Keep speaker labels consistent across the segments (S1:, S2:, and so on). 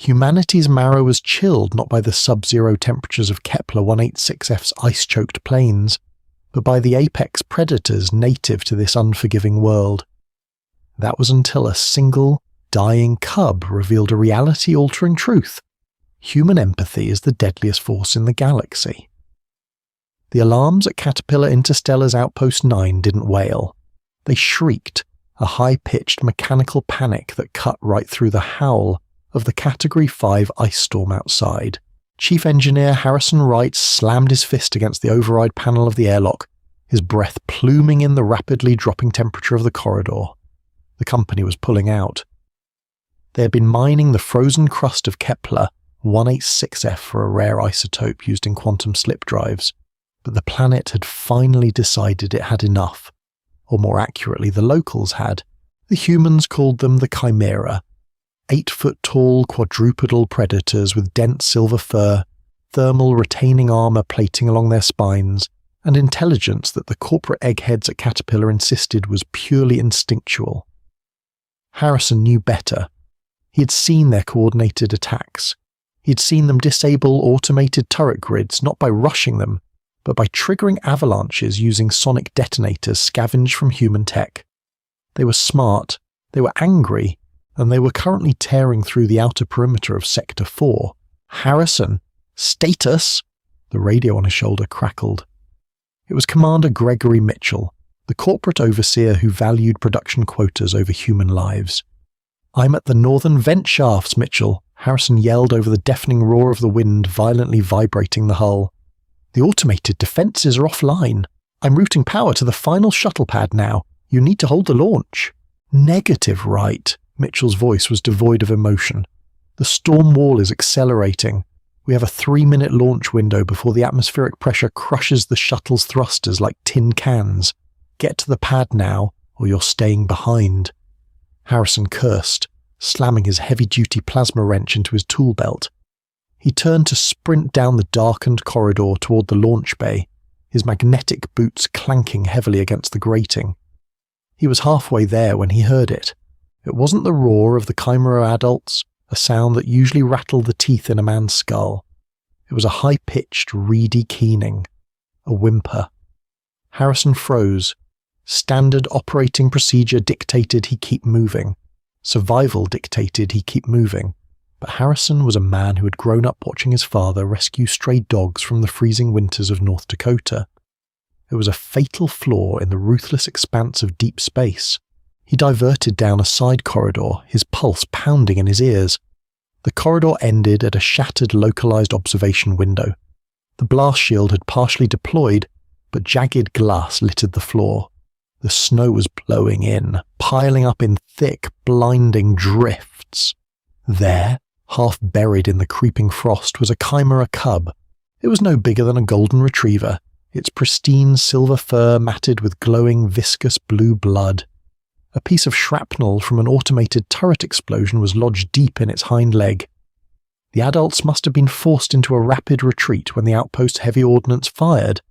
S1: Humanity's marrow was chilled not by the sub-zero temperatures of Kepler 186f's ice-choked plains, but by the apex predators native to this unforgiving world. That was until a single, dying cub revealed a reality-altering truth. Human empathy is the deadliest force in the galaxy. The alarms at Caterpillar Interstellar's Outpost 9 didn't wail. They shrieked, a high-pitched mechanical panic that cut right through the howl of the Category 5 ice storm outside. Chief Engineer Harrison Wright slammed his fist against the override panel of the airlock, his breath pluming in the rapidly dropping temperature of the corridor. The company was pulling out. They had been mining the frozen crust of Kepler 186f for a rare isotope used in quantum slip drives, but the planet had finally decided it had enough. Or more accurately, the locals had. The humans called them the Chimera, 8-foot-tall quadrupedal predators with dense silver fur, thermal retaining armor plating along their spines, and intelligence that the corporate eggheads at Caterpillar insisted was purely instinctual. Harrison knew better. He had seen their coordinated attacks. He had seen them disable automated turret grids not by rushing them, but by triggering avalanches using sonic detonators scavenged from human tech. They were smart, they were angry, and they were currently tearing through the outer perimeter of Sector 4. Harrison, status! The radio on his shoulder crackled. It was Commander Gregory Mitchell, the corporate overseer who valued production quotas over human lives. "I'm at the northern vent shafts, Mitchell," Harrison yelled over the deafening roar of the wind violently vibrating the hull. "The automated defenses are offline. I'm routing power to the final shuttle pad now. You need to hold the launch." "Negative, Wright." Mitchell's voice was devoid of emotion. "The storm wall is accelerating. We have a 3-minute launch window before the atmospheric pressure crushes the shuttle's thrusters like tin cans. Get to the pad now, or you're staying behind." Harrison cursed, slamming his heavy-duty plasma wrench into his tool belt. He turned to sprint down the darkened corridor toward the launch bay, his magnetic boots clanking heavily against the grating. He was halfway there when he heard it. It wasn't the roar of the Chimera adults, a sound that usually rattled the teeth in a man's skull. It was a high-pitched, reedy keening, a whimper. Harrison froze. Standard operating procedure dictated he keep moving. Survival dictated he keep moving. But Harrison was a man who had grown up watching his father rescue stray dogs from the freezing winters of North Dakota. There was a fatal flaw in the ruthless expanse of deep space. He diverted down a side corridor, his pulse pounding in his ears. The corridor ended at a shattered localized observation window. The blast shield had partially deployed, but jagged glass littered the floor. The snow was blowing in, piling up in thick, blinding drifts. There, half buried in the creeping frost, was a Chimera cub. It was no bigger than a golden retriever, its pristine silver fur matted with glowing, viscous blue blood. A piece of shrapnel from an automated turret explosion was lodged deep in its hind leg. The adults must have been forced into a rapid retreat when the outpost heavy ordnance fired,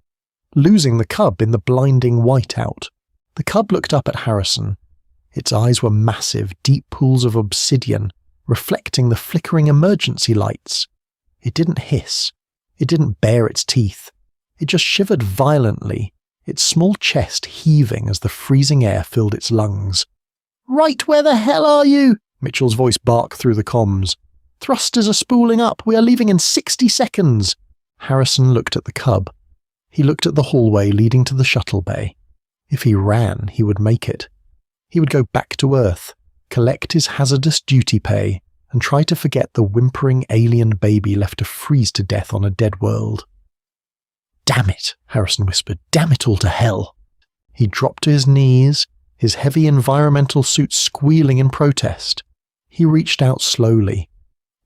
S1: losing the cub in the blinding whiteout. The cub looked up at Harrison. Its eyes were massive, deep pools of obsidian, reflecting the flickering emergency lights. It didn't hiss. It didn't bare its teeth. It just shivered violently, its small chest heaving as the freezing air filled its lungs. "Right where the hell are you?" Mitchell's voice barked through the comms. "Thrusters are spooling up. We are leaving in 60 seconds. Harrison looked at the cub. He looked at the hallway leading to the shuttle bay. If he ran, he would make it. He would go back to Earth, collect his hazardous duty pay, and try to forget the whimpering alien baby left to freeze to death on a dead world. "Damn it," Harrison whispered. "Damn it all to hell." He dropped to his knees, his heavy environmental suit squealing in protest. He reached out slowly.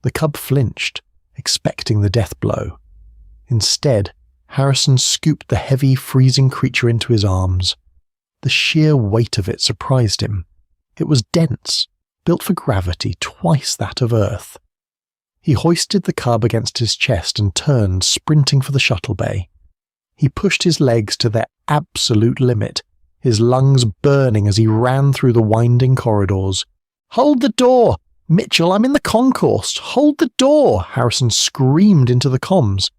S1: The cub flinched, expecting the death blow. Instead, Harrison scooped the heavy, freezing creature into his arms. The sheer weight of it surprised him. It was dense, built for gravity twice that of Earth. He hoisted the cub against his chest and turned, sprinting for the shuttle bay. He pushed his legs to their absolute limit, his lungs burning as he ran through the winding corridors. "Hold the door!" "Mitchell, I'm in the concourse! Hold the door!" Harrison screamed into the comms.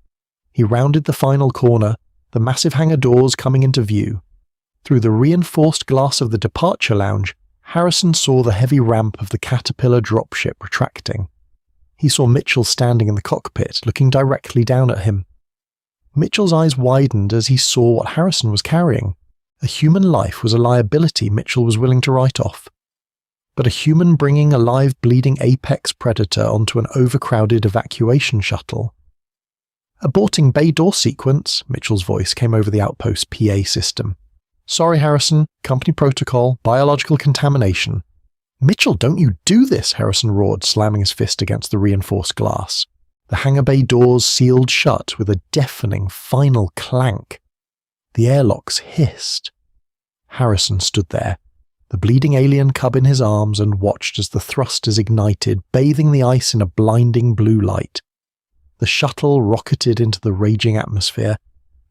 S1: He rounded the final corner, the massive hangar doors coming into view. Through the reinforced glass of the departure lounge, Harrison saw the heavy ramp of the Caterpillar dropship retracting. He saw Mitchell standing in the cockpit, looking directly down at him. Mitchell's eyes widened as he saw what Harrison was carrying. A human life was a liability Mitchell was willing to write off. But a human bringing a live bleeding apex predator onto an overcrowded evacuation shuttle. "Aborting bay door sequence," Mitchell's voice came over the Outpost PA system. "Sorry, Harrison, company protocol, biological contamination." "Mitchell, don't you do this," Harrison roared, slamming his fist against the reinforced glass. The hangar bay doors sealed shut with a deafening final clank. The airlocks hissed. Harrison stood there, the bleeding alien cub in his arms, and watched as the thrusters ignited, bathing the ice in a blinding blue light. The shuttle rocketed into the raging atmosphere,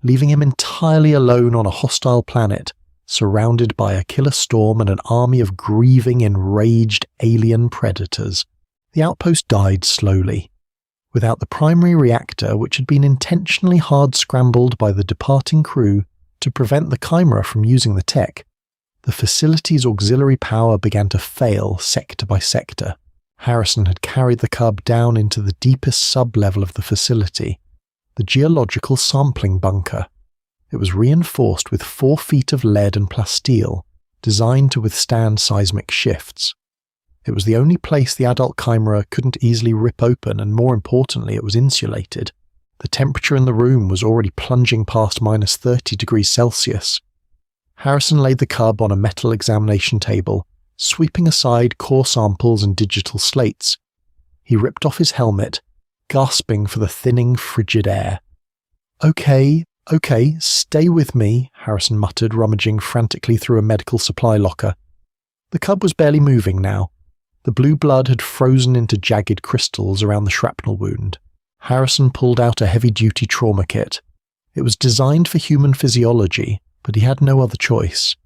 S1: leaving him entirely alone on a hostile planet, surrounded by a killer storm and an army of grieving, enraged alien predators. The Outpost died slowly. Without the primary reactor, which had been intentionally hard-scrambled by the departing crew to prevent the Chimera from using the tech, the facility's auxiliary power began to fail sector by sector. Harrison had carried the Cub down into the deepest sub-level of the facility, the geological sampling bunker. It was reinforced with 4 feet of lead and plasteel, designed to withstand seismic shifts. It was the only place the adult Chimera couldn't easily rip open, and more importantly, it was insulated. The temperature in the room was already plunging past minus 30 degrees Celsius. Harrison laid the Cub on a metal examination table, sweeping aside core samples and digital slates. He ripped off his helmet, gasping for the thinning, frigid air. Okay, stay with me," Harrison muttered, rummaging frantically through a medical supply locker. The Cub was barely moving now. The blue blood had frozen into jagged crystals around the shrapnel wound. Harrison pulled out a heavy-duty trauma kit. It was designed for human physiology, but he had no other choice.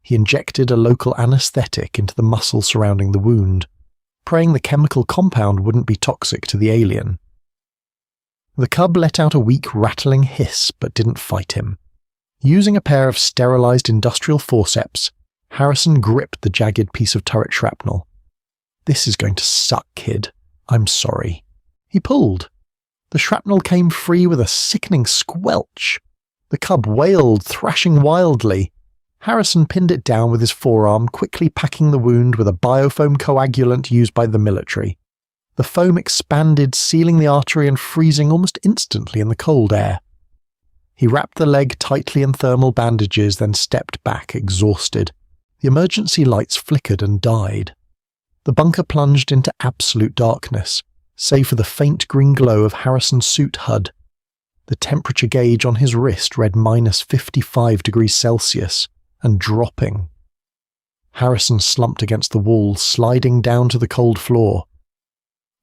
S1: He injected a local anesthetic into the muscle surrounding the wound, praying the chemical compound wouldn't be toxic to the alien. The Cub let out a weak, rattling hiss, but didn't fight him. Using a pair of sterilized industrial forceps, Harrison gripped the jagged piece of turret shrapnel. "This is going to suck, kid. I'm sorry." He pulled. The shrapnel came free with a sickening squelch. The Cub wailed, thrashing wildly. Harrison pinned it down with his forearm, quickly packing the wound with a biofoam coagulant used by the military. The foam expanded, sealing the artery and freezing almost instantly in the cold air. He wrapped the leg tightly in thermal bandages, then stepped back, exhausted. The emergency lights flickered and died. The bunker plunged into absolute darkness, save for the faint green glow of Harrison's suit HUD. The temperature gauge on his wrist read minus 55 degrees Celsius, and dropping. Harrison slumped against the wall, sliding down to the cold floor.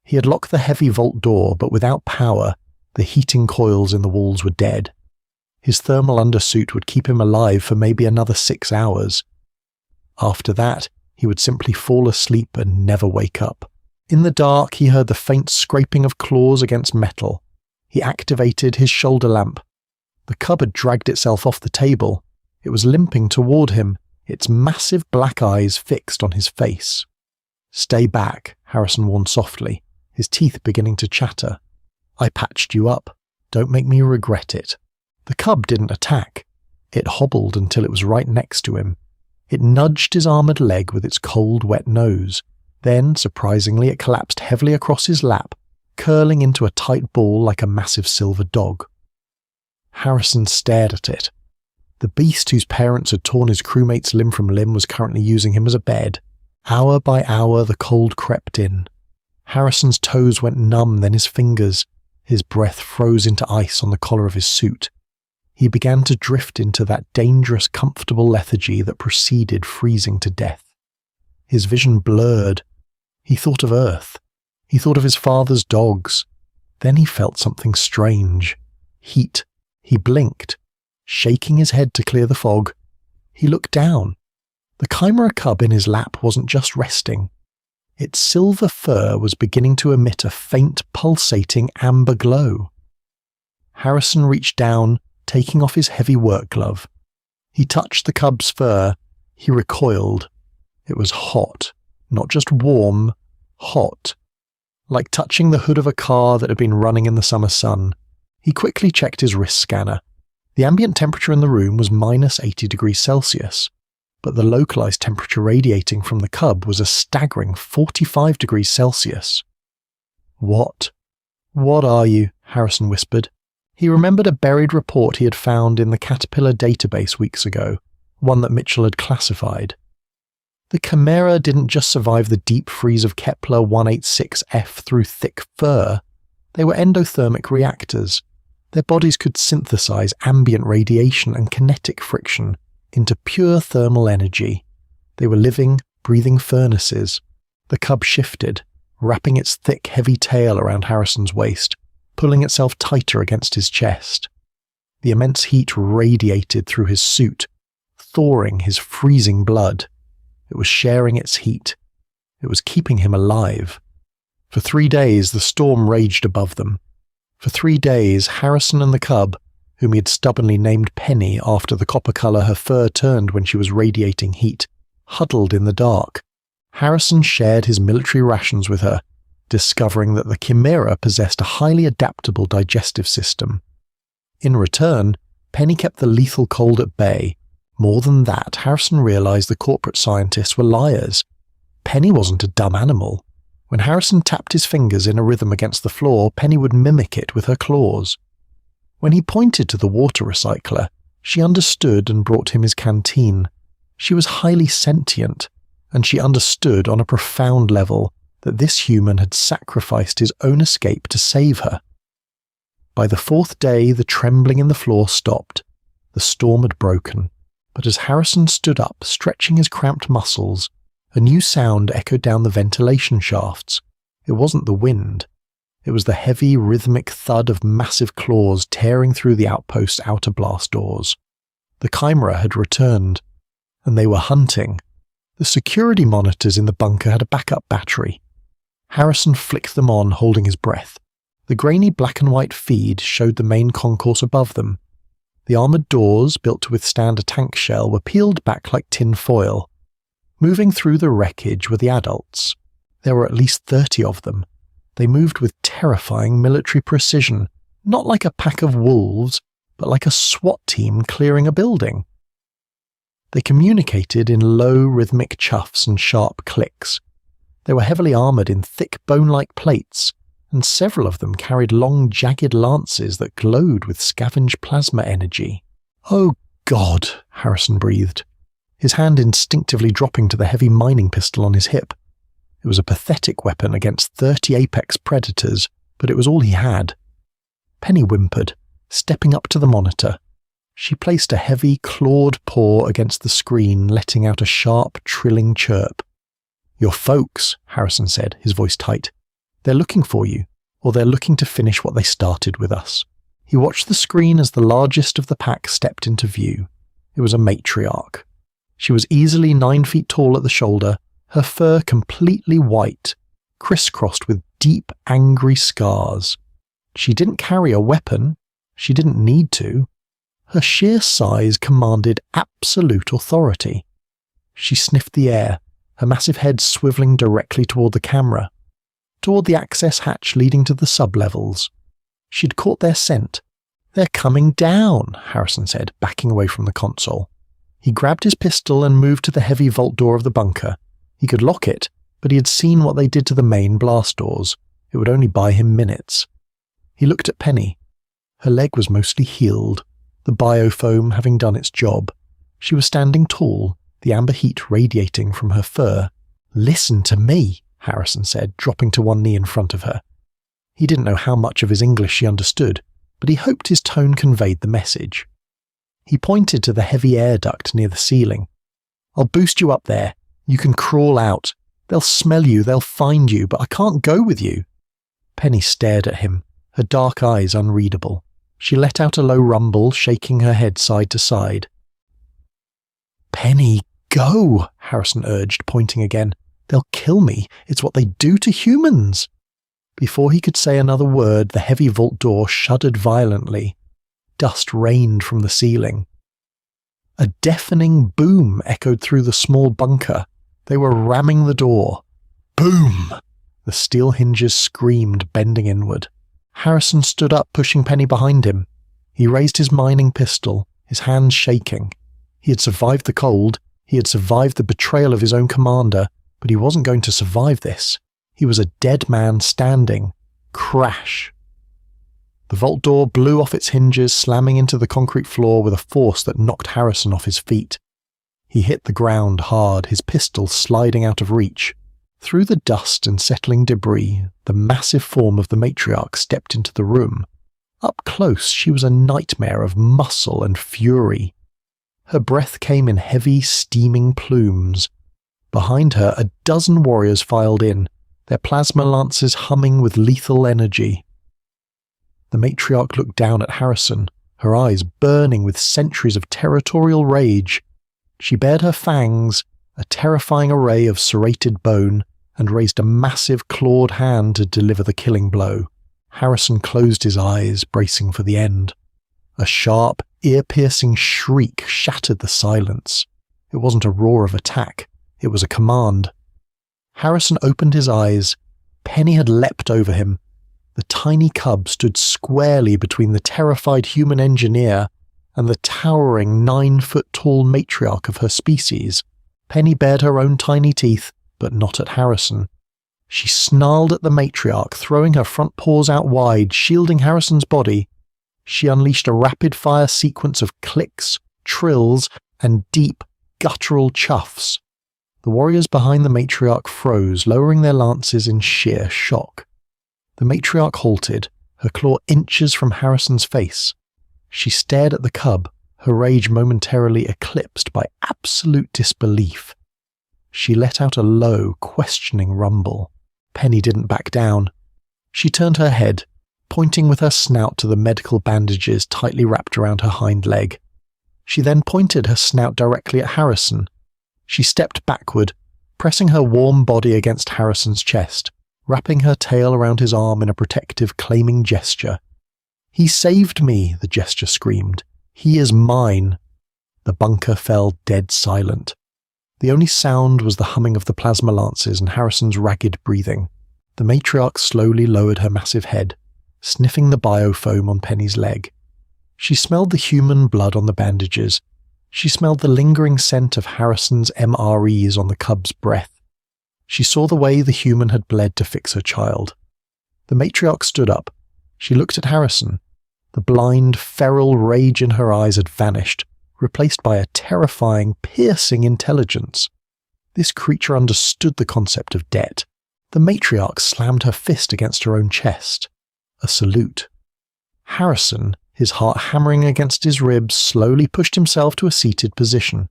S1: He had locked the heavy vault door, but without power, the heating coils in the walls were dead. His thermal undersuit would keep him alive for maybe another 6 hours. After that, he would simply fall asleep and never wake up. In the dark, he heard the faint scraping of claws against metal. He activated his shoulder lamp. The Cub had dragged itself off the table. It was limping toward him, its massive black eyes fixed on his face. "Stay back," Harrison warned softly, his teeth beginning to chatter. "I patched you up. Don't make me regret it." The Cub didn't attack. It hobbled until it was right next to him. It nudged his armoured leg with its cold, wet nose. Then, surprisingly, it collapsed heavily across his lap, curling into a tight ball like a massive silver dog. Harrison stared at it. The beast whose parents had torn his crewmates limb from limb was currently using him as a bed. Hour by hour, the cold crept in. Harrison's toes went numb, then his fingers. His breath froze into ice on the collar of his suit. He began to drift into that dangerous, comfortable lethargy that preceded freezing to death. His vision blurred. He thought of Earth. He thought of his father's dogs. Then he felt something strange. Heat. He blinked. Shaking his head to clear the fog, he looked down. The Chimera Cub in his lap wasn't just resting. Its silver fur was beginning to emit a faint, pulsating amber glow. Harrison reached down, taking off his heavy work glove. He touched the cub's fur. He recoiled. It was hot. Not just warm, hot. Like touching the hood of a car that had been running in the summer sun. He quickly checked his wrist scanner. The ambient temperature in the room was minus 80 degrees Celsius, but the localized temperature radiating from the cub was a staggering 45 degrees Celsius. What are you? Harrison whispered. He remembered a buried report he had found in the Caterpillar database weeks ago, one that Mitchell had classified. The Chimera didn't just survive the deep freeze of Kepler 186f through thick fur. They were endothermic reactors. Their bodies could synthesize ambient radiation and kinetic friction into pure thermal energy. They were living, breathing furnaces. The cub shifted, wrapping its thick, heavy tail around Harrison's waist, pulling itself tighter against his chest. The immense heat radiated through his suit, thawing his freezing blood. It was sharing its heat. It was keeping him alive. For 3 days, the storm raged above them. For 3 days, Harrison and the cub, whom he had stubbornly named Penny after the copper colour her fur turned when she was radiating heat, huddled in the dark. Harrison shared his military rations with her, discovering that the Chimera possessed a highly adaptable digestive system. In return, Penny kept the lethal cold at bay. More than that, Harrison realized the corporate scientists were liars. Penny wasn't a dumb animal. When Harrison tapped his fingers in a rhythm against the floor, Penny would mimic it with her claws. When he pointed to the water recycler, she understood and brought him his canteen. She was highly sentient, and she understood on a profound level that this human had sacrificed his own escape to save her. By the 4th day, the trembling in the floor stopped. The storm had broken. But as Harrison stood up, stretching his cramped muscles, a new sound echoed down the ventilation shafts. It wasn't the wind. It was the heavy, rhythmic thud of massive claws tearing through the outpost's outer blast doors. The Chimera had returned, and they were hunting. The security monitors in the bunker had a backup battery. Harrison flicked them on, holding his breath. The grainy black and white feed showed the main concourse above them. The armoured doors, built to withstand a tank shell, were peeled back like tin foil. Moving through the wreckage were the adults. There were at least 30 of them. They moved with terrifying military precision, not like a pack of wolves, but like a SWAT team clearing a building. They communicated in low, rhythmic chuffs and sharp clicks. They were heavily armoured in thick, bone-like plates, and several of them carried long, jagged lances that glowed with scavenged plasma energy. "Oh, God," Harrison breathed, his hand instinctively dropping to the heavy mining pistol on his hip. It was a pathetic weapon against 30 apex predators, but it was all he had. Penny whimpered, stepping up to the monitor. She placed a heavy, clawed paw against the screen, letting out a sharp, trilling chirp. "Your folks," Harrison said, his voice tight. "They're looking for you, or they're looking to finish what they started with us." He watched the screen as the largest of the pack stepped into view. It was a matriarch. She was easily 9 feet tall at the shoulder, her fur completely white, crisscrossed with deep, angry scars. She didn't carry a weapon. She didn't need to. Her sheer size commanded absolute authority. She sniffed the air, her massive head swiveling directly toward the camera, toward the access hatch leading to the sub-levels. She'd caught their scent. "They're coming down," Harrison said, backing away from the console. He grabbed his pistol and moved to the heavy vault door of the bunker. He could lock it, but he had seen what they did to the main blast doors. It would only buy him minutes. He looked at Penny. Her leg was mostly healed, the biofoam having done its job. She was standing tall, the amber heat radiating from her fur. "Listen to me," Harrison said, dropping to one knee in front of her. He didn't know how much of his English she understood, but he hoped his tone conveyed the message. He pointed to the heavy air duct near the ceiling. "I'll boost you up there. You can crawl out. They'll smell you, they'll find you, but I can't go with you." Penny stared at him, her dark eyes unreadable. She let out a low rumble, shaking her head side to side. "Penny, go," Harrison urged, pointing again. They'll kill me. It's what they do to humans. Before he could say another word, the heavy vault door shuddered violently. Dust rained from the ceiling. A deafening boom echoed through the small bunker. They were ramming the door. Boom! The steel hinges screamed, bending inward. Harrison stood up, pushing Penny behind him. He raised his mining pistol, his hands shaking. He had survived the cold, he had survived the betrayal of his own commander, but he wasn't going to survive this. He was a dead man standing. Crash! The vault door blew off its hinges, slamming into the concrete floor with a force that knocked Harrison off his feet. He hit the ground hard, his pistol sliding out of reach. Through the dust and settling debris, the massive form of the matriarch stepped into the room. Up close, she was a nightmare of muscle and fury. Her breath came in heavy, steaming plumes. Behind her, a dozen warriors filed in, their plasma lances humming with lethal energy. The matriarch looked down at Harrison, her eyes burning with centuries of territorial rage. She bared her fangs, a terrifying array of serrated bone, and raised a massive clawed hand to deliver the killing blow. Harrison closed his eyes, bracing for the end. A sharp, ear-piercing shriek shattered the silence. It wasn't a roar of attack, it was a command. Harrison opened his eyes. Penny had leapt over him. The tiny cub stood squarely between the terrified human engineer and the towering 9-foot-tall matriarch of her species. Penny bared her own tiny teeth, but not at Harrison. She snarled at the matriarch, throwing her front paws out wide, shielding Harrison's body. She unleashed a rapid-fire sequence of clicks, trills, and deep, guttural chuffs. The warriors behind the matriarch froze, lowering their lances in sheer shock. The matriarch halted, her claw inches from Harrison's face. She stared at the cub, her rage momentarily eclipsed by absolute disbelief. She let out a low, questioning rumble. Penny didn't back down. She turned her head, pointing with her snout to the medical bandages tightly wrapped around her hind leg. She then pointed her snout directly at Harrison. She stepped backward, pressing her warm body against Harrison's chest, wrapping her tail around his arm in a protective, claiming gesture. "He saved me," the gesture screamed. "He is mine." The bunker fell dead silent. The only sound was the humming of the plasma lances and Harrison's ragged breathing. The matriarch slowly lowered her massive head, sniffing the biofoam on Penny's leg. She smelled the human blood on the bandages. She smelled the lingering scent of Harrison's MREs on the cub's breath. She saw the way the human had bled to fix her child. The matriarch stood up. She looked at Harrison. The blind, feral rage in her eyes had vanished, replaced by a terrifying, piercing intelligence. This creature understood the concept of debt. The matriarch slammed her fist against her own chest. A salute. Harrison, his heart hammering against his ribs, slowly pushed himself to a seated position.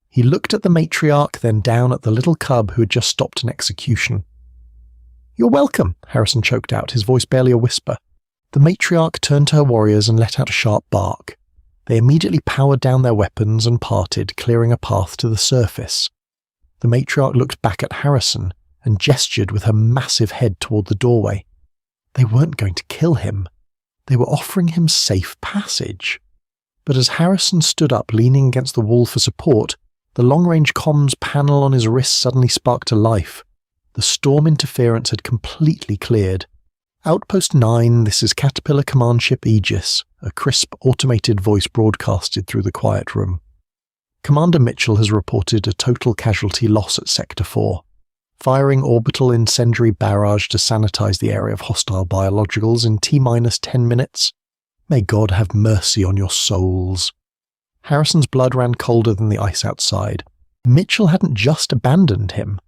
S1: He looked at the matriarch, then down at the little cub who had just stopped an execution. "You're welcome," Harrison choked out, his voice barely a whisper. The matriarch turned to her warriors and let out a sharp bark. They immediately powered down their weapons and parted, clearing a path to the surface. The matriarch looked back at Harrison and gestured with her massive head toward the doorway. They weren't going to kill him. They were offering him safe passage. But as Harrison stood up, leaning against the wall for support, the long-range comms panel on his wrist suddenly sparked to life. The storm interference had completely cleared. "Outpost 9, this is Caterpillar Command Ship Aegis," a crisp, automated voice broadcasted through the quiet room. "Commander Mitchell has reported a total casualty loss at Sector 4. Firing orbital incendiary barrage to sanitize the area of hostile biologicals in T-10 minutes. May God have mercy on your souls." Harrison's blood ran colder than the ice outside. Mitchell hadn't just abandoned him.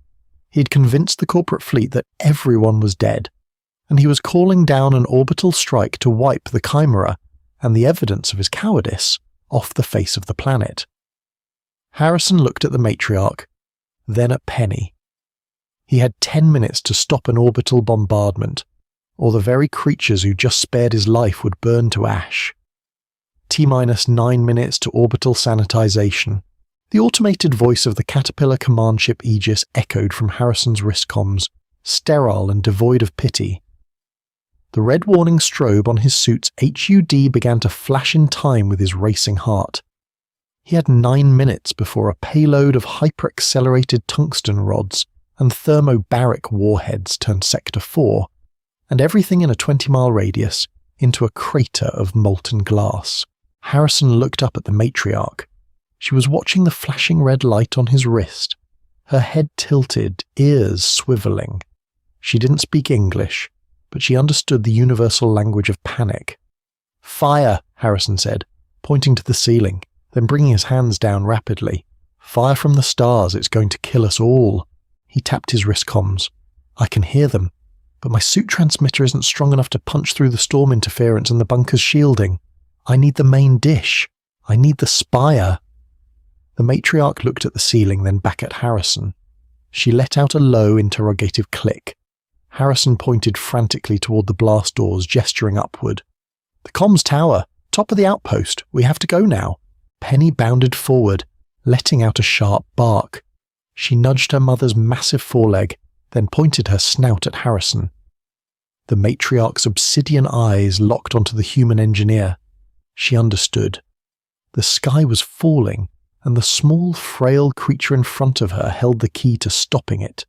S1: He'd convinced the corporate fleet that everyone was dead, and he was calling down an orbital strike to wipe the Chimera and the evidence of his cowardice off the face of the planet. Harrison looked at the matriarch, then at Penny. He had 10 minutes to stop an orbital bombardment, or the very creatures who just spared his life would burn to ash. T-9 minutes to orbital sanitization. The automated voice of the Caterpillar command ship Aegis echoed from Harrison's wrist comms, sterile and devoid of pity. The red warning strobe on his suit's HUD began to flash in time with his racing heart. He had 9 minutes before a payload of hyper-accelerated tungsten rods and thermobaric warheads turned Sector 4, and everything in a 20-mile radius, into a crater of molten glass. Harrison looked up at the matriarch. She was watching the flashing red light on his wrist, her head tilted, ears swiveling. She didn't speak English, but she understood the universal language of panic. "Fire," Harrison said, pointing to the ceiling, then bringing his hands down rapidly. "Fire from the stars, it's going to kill us all." He tapped his wrist comms. "I can hear them, but my suit transmitter isn't strong enough to punch through the storm interference and the bunker's shielding. I need the main dish. I need the spire." The matriarch looked at the ceiling, then back at Harrison. She let out a low, interrogative click. Harrison pointed frantically toward the blast doors, gesturing upward. "The comms tower, top of the outpost. We have to go now." Penny bounded forward, letting out a sharp bark. She nudged her mother's massive foreleg, then pointed her snout at Harrison. The matriarch's obsidian eyes locked onto the human engineer. She understood. The sky was falling, and the small, frail creature in front of her held the key to stopping it.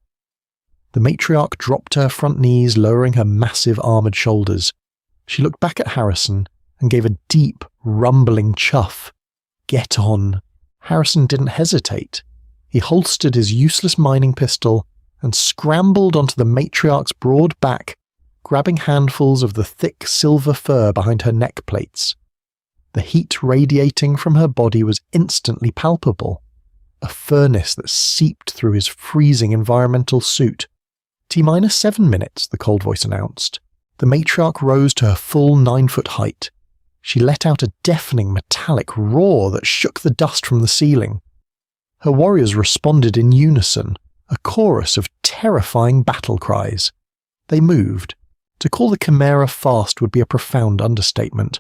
S1: The matriarch dropped to her front knees, lowering her massive armored shoulders. She looked back at Harrison and gave a deep, rumbling chuff. "Get on." Harrison didn't hesitate. He holstered his useless mining pistol and scrambled onto the matriarch's broad back, grabbing handfuls of the thick silver fur behind her neck plates. The heat radiating from her body was instantly palpable, a furnace that seeped through his freezing environmental suit. "T-minus 7 minutes, the cold voice announced. The matriarch rose to her full 9-foot height. She let out a deafening metallic roar that shook the dust from the ceiling. Her warriors responded in unison, a chorus of terrifying battle cries. They moved. To call the Chimera fast would be a profound understatement.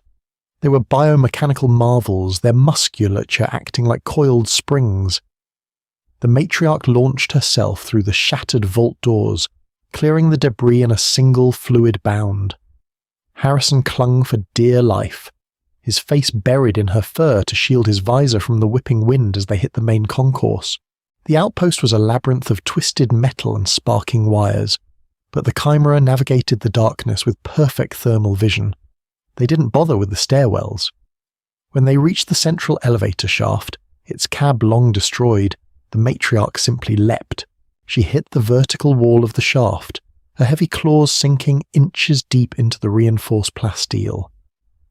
S1: They were biomechanical marvels, their musculature acting like coiled springs. The matriarch launched herself through the shattered vault doors, clearing the debris in a single fluid bound. Harrison clung for dear life, his face buried in her fur to shield his visor from the whipping wind as they hit the main concourse. The outpost was a labyrinth of twisted metal and sparking wires, but the Chimera navigated the darkness with perfect thermal vision. They didn't bother with the stairwells. When they reached the central elevator shaft, its cab long destroyed, the matriarch simply leapt. She hit the vertical wall of the shaft, her heavy claws sinking inches deep into the reinforced plasteel.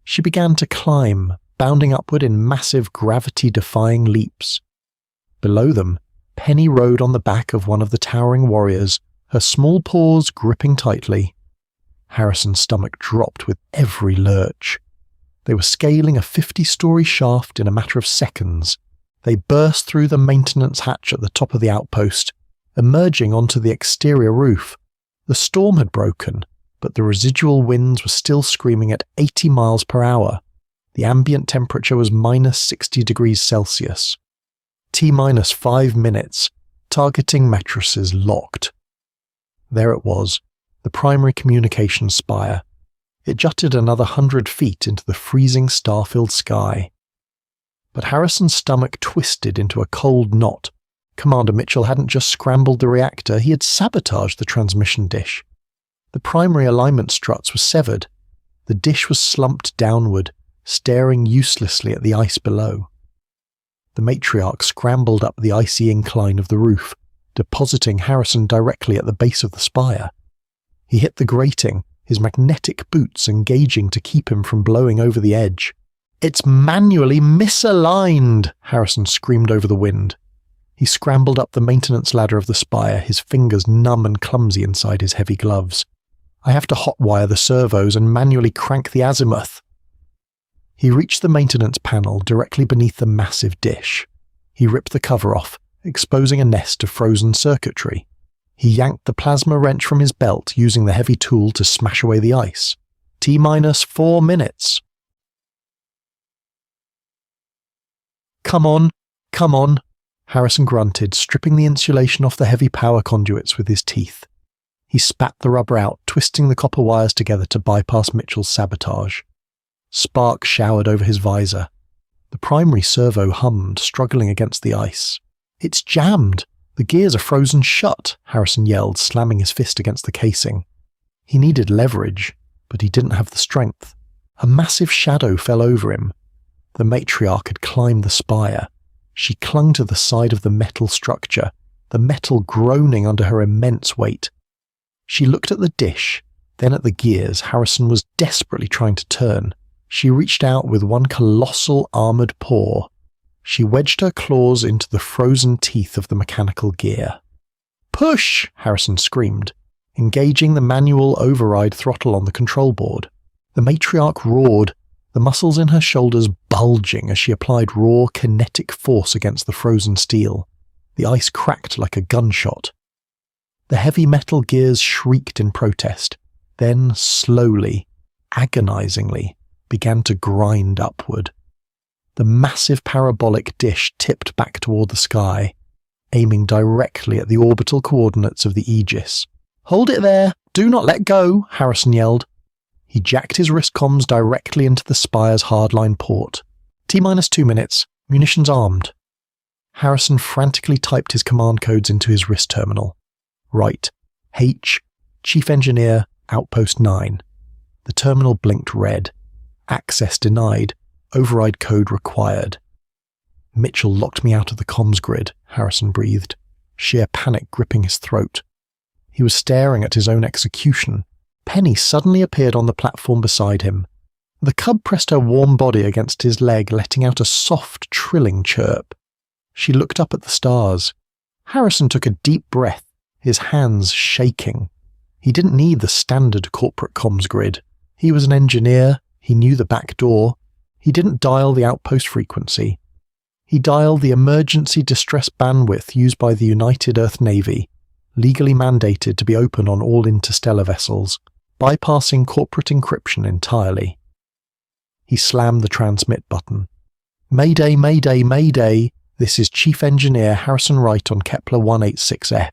S1: She began to climb, bounding upward in massive gravity-defying leaps. Below them, Penny rode on the back of one of the towering warriors, her small paws gripping tightly. Harrison's stomach dropped with every lurch. They were scaling a 50-story shaft in a matter of seconds. They burst through the maintenance hatch at the top of the outpost, emerging onto the exterior roof. The storm had broken, but the residual winds were still screaming at 80 miles per hour. The ambient temperature was minus 60 degrees Celsius. T-minus 5 minutes, targeting matrices locked. There it was, the primary communications spire. It jutted another 100 feet into the freezing star-filled sky. But Harrison's stomach twisted into a cold knot. Commander Mitchell hadn't just scrambled the reactor, he had sabotaged the transmission dish. The primary alignment struts were severed. The dish was slumped downward, staring uselessly at the ice below. The matriarch scrambled up the icy incline of the roof, depositing Harrison directly at the base of the spire. He hit the grating, his magnetic boots engaging to keep him from blowing over the edge. "It's manually misaligned!" Harrison screamed over the wind. He scrambled up the maintenance ladder of the spire, his fingers numb and clumsy inside his heavy gloves. "I have to hotwire the servos and manually crank the azimuth." He reached the maintenance panel directly beneath the massive dish. He ripped the cover off, exposing a nest of frozen circuitry. He yanked the plasma wrench from his belt, using the heavy tool to smash away the ice. T-minus 4 minutes. Come on, Harrison grunted, stripping the insulation off the heavy power conduits with his teeth. He spat the rubber out, twisting the copper wires together to bypass Mitchell's sabotage. Sparks showered over his visor. The primary servo hummed, struggling against the ice. "It's jammed! The gears are frozen shut!" Harrison yelled, slamming his fist against the casing. He needed leverage, but he didn't have the strength. A massive shadow fell over him. The matriarch had climbed the spire. She clung to the side of the metal structure, the metal groaning under her immense weight. She looked at the dish, then at the gears Harrison was desperately trying to turn. She reached out with one colossal armoured paw. She wedged her claws into the frozen teeth of the mechanical gear. "Push!" Harrison screamed, engaging the manual override throttle on the control board. The matriarch roared, the muscles in her shoulders bulging as she applied raw kinetic force against the frozen steel. The ice cracked like a gunshot. The heavy metal gears shrieked in protest, then slowly, agonizingly, began to grind upward. The massive parabolic dish tipped back toward the sky, aiming directly at the orbital coordinates of the Aegis. "Hold it there! Do not let go!" Harrison yelled. He jacked his wrist comms directly into the spire's hardline port. T-2 minutes. Munitions armed. Harrison frantically typed his command codes into his wrist terminal. Wright. H. Chief Engineer, Outpost 9. The terminal blinked red. Access denied. Override code required. "Mitchell locked me out of the comms grid," Harrison breathed, sheer panic gripping his throat. He was staring at his own execution. Penny suddenly appeared on the platform beside him. The cub pressed her warm body against his leg, letting out a soft, trilling chirp. She looked up at the stars. Harrison took a deep breath, his hands shaking. He didn't need the standard corporate comms grid. He was an engineer, he knew the back door. He didn't dial the outpost frequency. He dialed the emergency distress bandwidth used by the United Earth Navy, legally mandated to be open on all interstellar vessels, bypassing corporate encryption entirely. He slammed the transmit button. "Mayday, mayday, mayday! This is Chief Engineer Harrison Wright on Kepler 186F,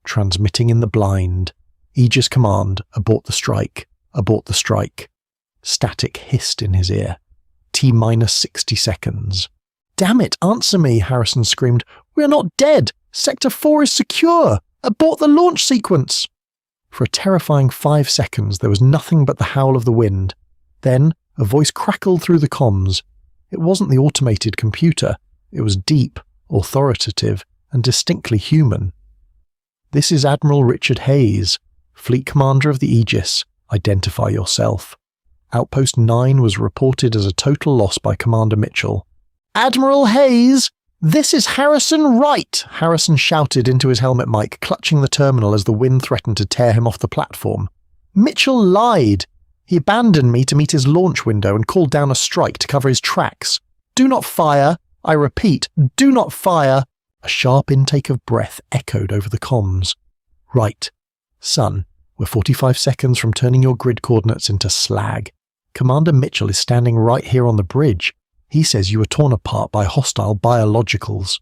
S1: transmitting in the blind. Aegis Command, abort the strike, abort the strike." Static hissed in his ear. T-60 seconds. "Damn it, answer me," Harrison screamed. "We are not dead! Sector 4 is secure! Abort the launch sequence!" For a terrifying 5 seconds there was nothing but the howl of the wind. Then a voice crackled through the comms. It wasn't the automated computer. It was deep, authoritative, and distinctly human. "This is Admiral Richard Hayes, Fleet Commander of the Aegis. Identify yourself. Outpost 9 was reported as a total loss by Commander Mitchell." "Admiral Hayes! This is Harrison Wright!" Harrison shouted into his helmet mic, clutching the terminal as the wind threatened to tear him off the platform. "Mitchell lied. He abandoned me to meet his launch window and called down a strike to cover his tracks. Do not fire! I repeat, do not fire!" A sharp intake of breath echoed over the comms. "Right. Son, we're 45 seconds from turning your grid coordinates into slag. Commander Mitchell is standing right here on the bridge. He says you were torn apart by hostile biologicals."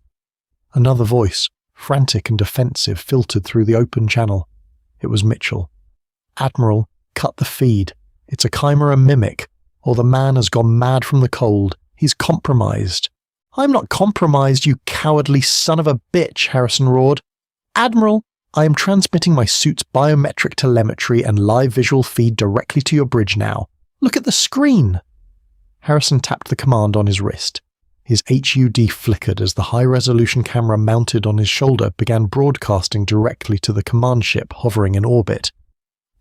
S1: Another voice, frantic and defensive, filtered through the open channel. It was Mitchell. "Admiral, cut the feed. It's a chimera mimic, or the man has gone mad from the cold. He's compromised." "I'm not compromised, you cowardly son of a bitch," Harrison roared. "Admiral, I am transmitting my suit's biometric telemetry and live visual feed directly to your bridge now. Look at the screen." Harrison tapped the command on his wrist. His HUD flickered as the high-resolution camera mounted on his shoulder began broadcasting directly to the command ship hovering in orbit.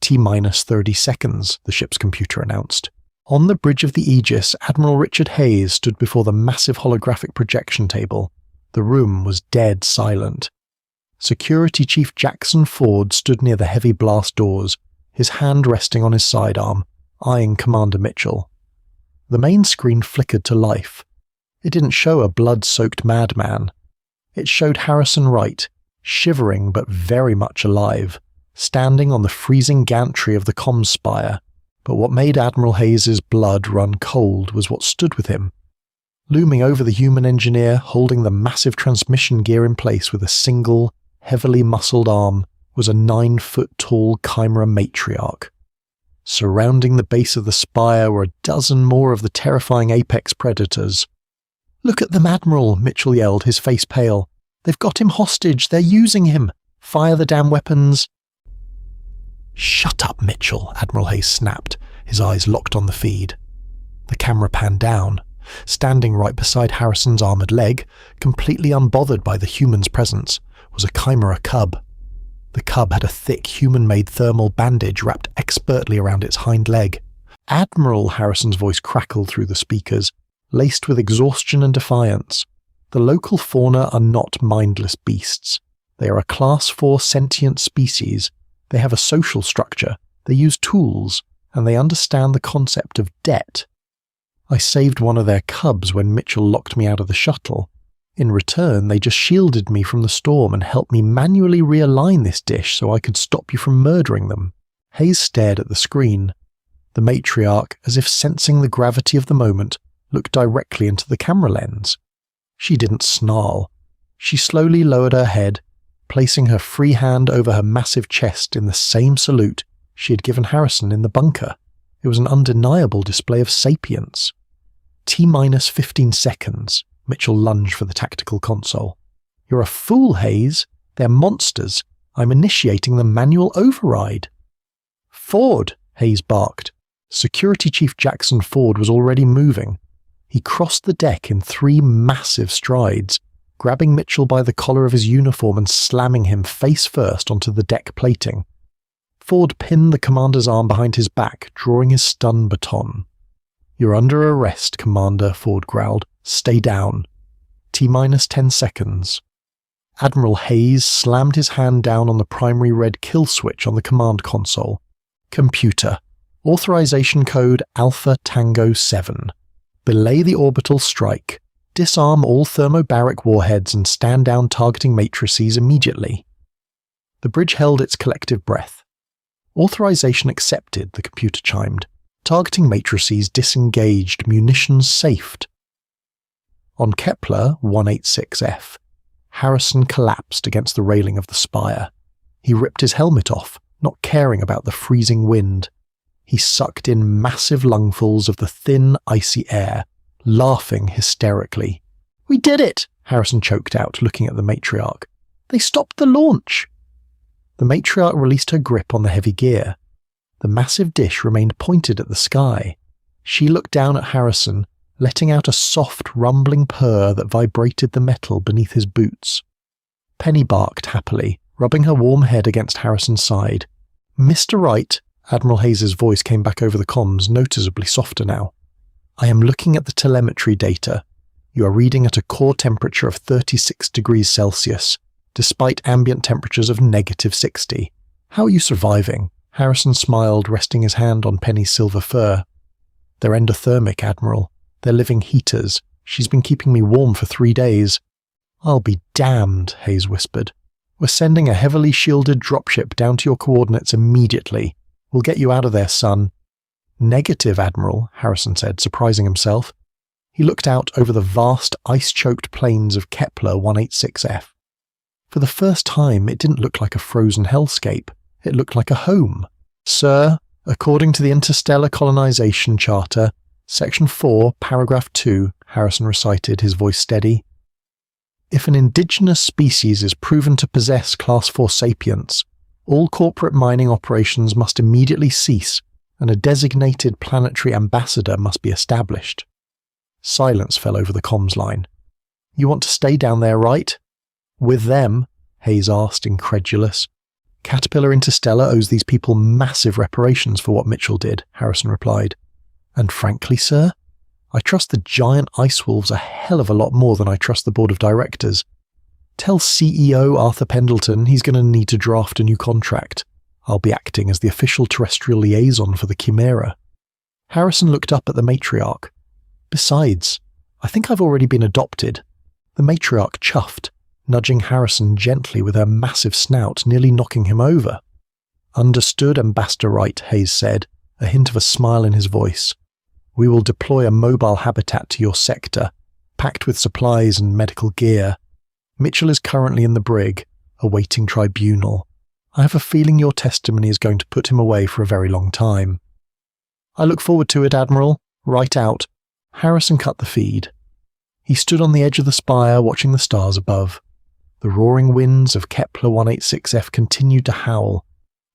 S1: T-30 seconds, the ship's computer announced. On the bridge of the Aegis, Admiral Richard Hayes stood before the massive holographic projection table. The room was dead silent. Security Chief Jackson Ford stood near the heavy blast doors, his hand resting on his sidearm, eyeing Commander Mitchell. The main screen flickered to life. It didn't show a blood-soaked madman. It showed Harrison Wright, shivering but very much alive, standing on the freezing gantry of the comms spire. But what made Admiral Hayes's blood run cold was what stood with him. Looming over the human engineer, holding the massive transmission gear in place with a single, heavily muscled arm, was a 9-foot-tall Chimera matriarch. Surrounding the base of the spire were a dozen more of the terrifying apex predators. "Look at them, Admiral," Mitchell yelled, his face pale. "They've got him hostage. They're using him. Fire the damn weapons." "Shut up, Mitchell," Admiral Hayes snapped, his eyes locked on the feed. The camera panned down. Standing right beside Harrison's armoured leg, completely unbothered by the human's presence, was a Chimera cub. The cub had a thick human-made thermal bandage wrapped expertly around its hind leg. "Admiral," Harrison's voice crackled through the speakers, laced with exhaustion and defiance. "The local fauna are not mindless beasts. They are a Class 4 sentient species. They have a social structure, they use tools, and they understand the concept of debt. I saved one of their cubs when Mitchell locked me out of the shuttle. In return, they just shielded me from the storm and helped me manually realign this dish so I could stop you from murdering them." Hayes stared at the screen. The matriarch, as if sensing the gravity of the moment, looked directly into the camera lens. She didn't snarl. She slowly lowered her head, placing her free hand over her massive chest in the same salute she had given Harrison in the bunker. It was an undeniable display of sapience. T-minus 15 seconds, Mitchell lunged for the tactical console. "You're a fool, Hayes. They're monsters. I'm initiating the manual override." "Ford!" Hayes barked. Security Chief Jackson Ford was already moving. He crossed the deck in 3 massive strides, grabbing Mitchell by the collar of his uniform and slamming him face first onto the deck plating. Ford pinned the commander's arm behind his back, drawing his stun baton. "You're under arrest, Commander," Ford growled. "Stay down." T-minus 10 seconds. Admiral Hayes slammed his hand down on the primary red kill switch on the command console. "Computer. Authorization code Alpha Tango 7. Belay the orbital strike. Disarm all thermobaric warheads and stand down targeting matrices immediately." The bridge held its collective breath. "Authorization accepted," the computer chimed. "Targeting matrices disengaged, munitions safed." On Kepler 186F, Harrison collapsed against the railing of the spire. He ripped his helmet off, not caring about the freezing wind. He sucked in massive lungfuls of the thin, icy air, laughing hysterically. "We did it!" Harrison choked out, looking at the matriarch. "They stopped the launch!" The matriarch released her grip on the heavy gear. The massive dish remained pointed at the sky. She looked down at Harrison, letting out a soft, rumbling purr that vibrated the metal beneath his boots. Penny barked happily, rubbing her warm head against Harrison's side. "Mr. Wright," Admiral Hayes' voice came back over the comms, noticeably softer now. "I am looking at the telemetry data. You are reading at a core temperature of 36 degrees Celsius, despite ambient temperatures of -60. How are you surviving?" Harrison smiled, resting his hand on Penny's silver fur. "They're endothermic, Admiral. They're living heaters. She's been keeping me warm for 3 days. "I'll be damned," Hayes whispered. "We're sending a heavily shielded dropship down to your coordinates immediately. We'll get you out of there, son." "Negative, Admiral," Harrison said, surprising himself. He looked out over the vast, ice-choked plains of Kepler 186F. For the first time, it didn't look like a frozen hellscape. It looked like a home. "Sir, according to the Interstellar Colonization Charter, Section 4, Paragraph 2, Harrison recited, his voice steady. "If an indigenous species is proven to possess Class 4 sapience, all corporate mining operations must immediately cease, and a designated planetary ambassador must be established." Silence fell over the comms line. "You want to stay down there, right?" "With them?" Hayes asked, incredulous. "Caterpillar Interstellar owes these people massive reparations for what Mitchell did," Harrison replied. "And frankly, sir, I trust the giant ice wolves a hell of a lot more than I trust the board of directors. Tell CEO Arthur Pendleton he's going to need to draft a new contract. I'll be acting as the official terrestrial liaison for the Chimera." Harrison looked up at the matriarch. "Besides, I think I've already been adopted." The matriarch chuffed, nudging Harrison gently with her massive snout, nearly knocking him over. "Understood, Ambassador Wright," Hayes said, a hint of a smile in his voice. "We will deploy a mobile habitat to your sector. packed with supplies and medical gear. Mitchell is currently in the brig, awaiting tribunal. I have a feeling your testimony is going to put him away for a very long time." "I look forward to it, Admiral. Right out." Harrison cut the feed. He stood on the edge of the spire watching the stars above. The roaring winds of Kepler 186f continued to howl,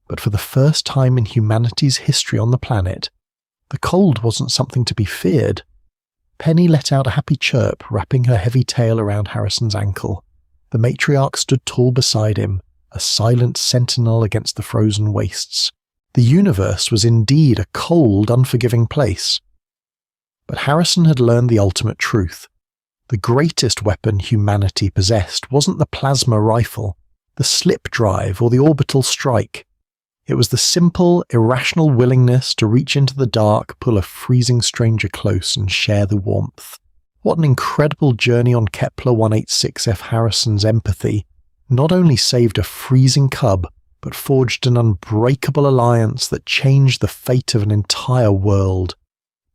S1: but for the first time in humanity's history on the planet, the cold wasn't something to be feared. Penny let out a happy chirp, wrapping her heavy tail around Harrison's ankle. The matriarch stood tall beside him, a silent sentinel against the frozen wastes. The universe was indeed a cold, unforgiving place. But Harrison had learned the ultimate truth. The greatest weapon humanity possessed wasn't the plasma rifle, the slip drive, or the orbital strike. It was the simple, irrational willingness to reach into the dark, pull a freezing stranger close, and share the warmth. What an incredible journey on Kepler 186f. Harrison's empathy not only saved a freezing cub, but forged an unbreakable alliance that changed the fate of an entire world.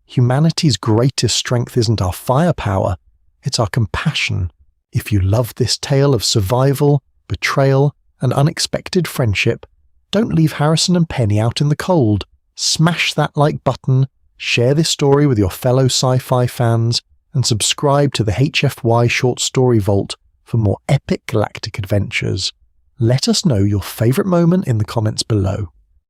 S1: Humanity's greatest strength isn't our firepower, it's our compassion. If you love this tale of survival, betrayal, and unexpected friendship, don't leave Harrison and Penny out in the cold. Smash that like button, share this story with your fellow sci-fi fans, and subscribe to the HFY Short Story Vault for more epic galactic adventures. Let us know your favourite moment in the comments below.